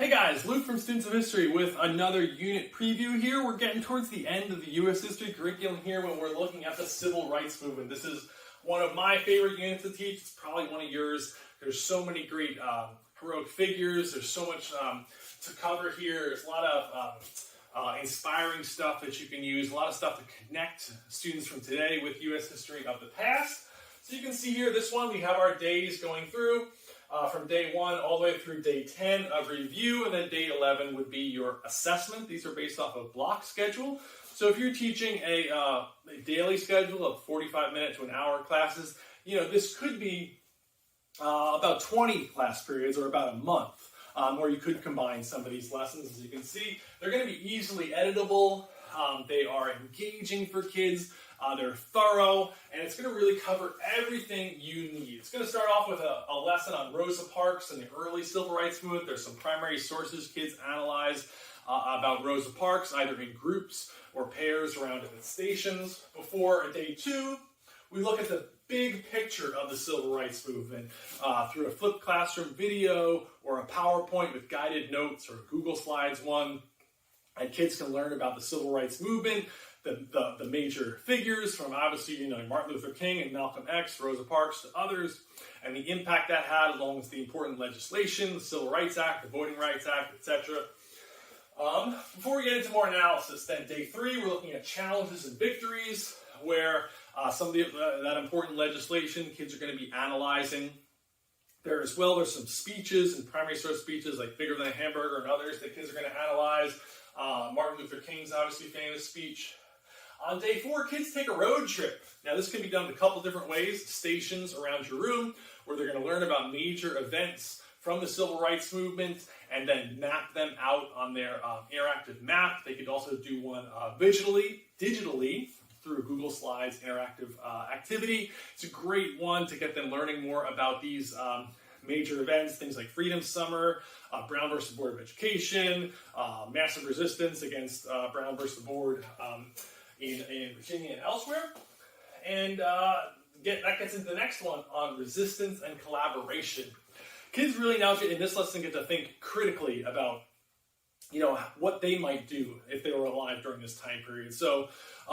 Hey guys, Luke from Students of History with another unit preview here. We're getting towards the end of the U.S. history curriculum here when we're looking at the Civil Rights Movement. This is one of my favorite units to teach. It's probably one of yours. There's so many great heroic figures. There's so much to cover here. There's a lot of inspiring stuff that you can use, a lot of stuff to connect students from today with U.S. history of the past. So you can see here, this one, we have our days going through. From day 1 all the way through day 10 of review, and then day 11 would be your assessment. These are based off of block schedule. So if you're teaching a daily schedule of 45-minute to an hour classes, this could be about 20 class periods or about a month, or you could combine some of these lessons. As you can see, they're going to be easily editable. They are engaging for kids. They're thorough, and it's going to really cover everything you need. It's going to start off with a lesson on Rosa Parks and the early civil rights movement. There's some primary sources kids analyze about Rosa Parks, either in groups or pairs around different stations. Before day 2, we look at the big picture of the civil rights movement through a flipped classroom video or a PowerPoint with guided notes or Google Slides one. And kids can learn about the civil rights movement, the major figures from obviously, Martin Luther King and Malcolm X, Rosa Parks to others, and the impact that had along with the important legislation, the Civil Rights Act, the Voting Rights Act, etc. Before we get into more analysis, then day 3, we're looking at challenges and victories, where some of that important legislation kids are going to be analyzing. There as well, there's some speeches and primary source speeches like Bigger Than a Hamburger and others that kids are going to analyze. Martin Luther King's obviously famous speech. On day 4, kids take a road trip. Now this can be done a couple different ways. Stations around your room where they're going to learn about major events from the civil rights movement and then map them out on their interactive map. They could also do one digitally through Google Slides interactive activity. It's a great one to get them learning more about these major events, things like Freedom Summer, Brown versus Board of Education, massive resistance against Brown versus the Board in Virginia and elsewhere. And that gets into the next one on resistance and collaboration. Kids really now in this lesson get to think critically about what they might do if they were alive during this time period. So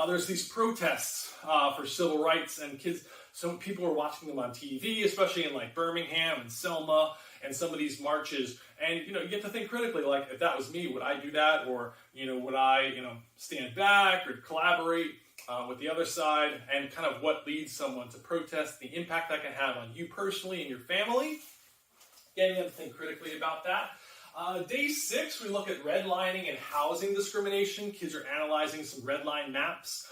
there's these protests for civil rights, and kids, some people are watching them on TV, especially in like Birmingham and Selma and some of these marches. And you get to think critically, like, if that was me, would I do that? Or would I stand back or collaborate with the other side? And kind of what leads someone to protest, the impact that can have on you personally and your family. Getting them to think critically about that. Day 6, we look at redlining and housing discrimination. Kids are analyzing some redline maps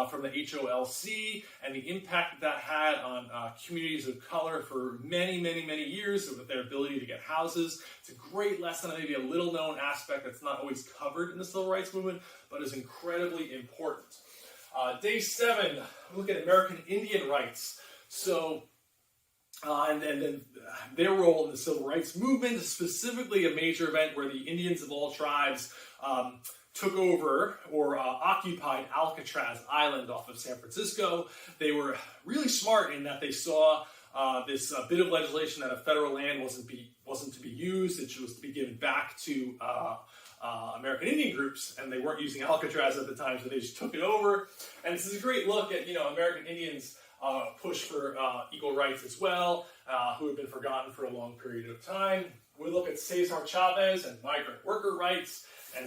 from the HOLC and the impact that had on communities of color for many, many, many years with their ability to get houses. It's a great lesson, maybe a little known aspect that's not always covered in the civil rights movement, but is incredibly important. Day 7, we look at American Indian rights. So, and then their role in the civil rights movement, specifically a major event where the Indians of all tribes took over or occupied Alcatraz Island off of San Francisco. They were really smart in that they saw this bit of legislation that a federal land wasn't to be used. It was to be given back to American Indian groups, and they weren't using Alcatraz at the time, so they just took it over. And this is a great look at American Indians push for equal rights as well, who have been forgotten for a long period of time. We look at Cesar Chavez and migrant worker rights, and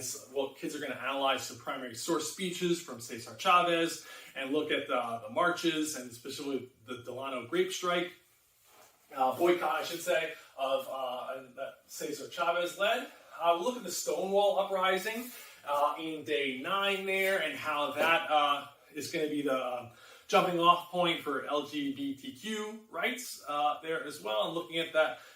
kids are going to analyze some primary source speeches from Cesar Chavez and look at the marches and specifically the Delano grape strike, boycott, I should say, of that Cesar Chavez led. We'll look at the Stonewall Uprising in day 9 there, and how that is going to be the jumping off point for LGBTQ rights there as well, and looking at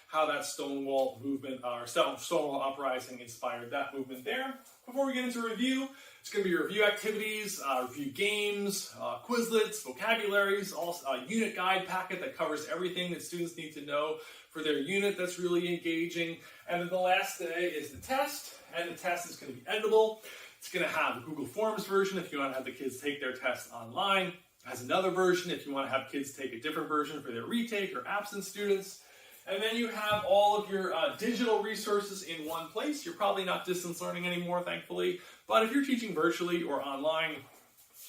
how that Stonewall movement or Stonewall Uprising inspired that movement there. Before we get into review, it's going to be review activities, review games, Quizlets, vocabularies, also a unit guide packet that covers everything that students need to know for their unit that's really engaging. And then the last day is the test, and the test is going to be editable. It's going to have a Google Forms version if you want to have the kids take their test online. It has another version if you want to have kids take a different version for their retake or absent students. And then you have all of your digital resources in one place. You're probably not distance learning anymore, thankfully. But if you're teaching virtually or online,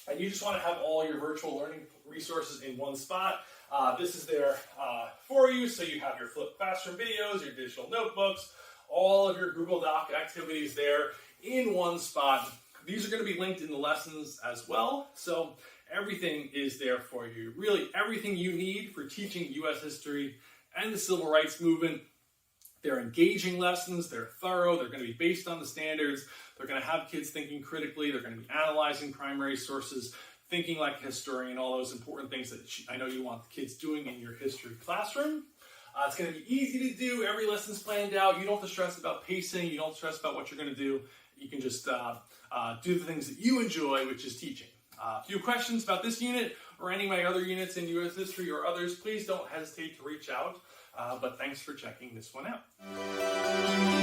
and you just want to have all your virtual learning resources in one spot, this is there for you. So you have your flipped classroom videos, your digital notebooks, all of your Google Doc activities there in one spot. These are going to be linked in the lessons as well. So everything is there for you. Really, everything you need for teaching U.S. history and the Civil Rights Movement. They're engaging lessons, they're thorough, they're going to be based on the standards, they're going to have kids thinking critically, they're going to be analyzing primary sources, thinking like a historian, all those important things that I know you want the kids doing in your history classroom. It's going to be easy to do, every lesson's planned out, you don't have to stress about pacing, you don't stress about what you're going to do, you can just do the things that you enjoy, which is teaching. If you have questions about this unit or any of my other units in U.S. history or others, please don't hesitate to reach out. But thanks for checking this one out.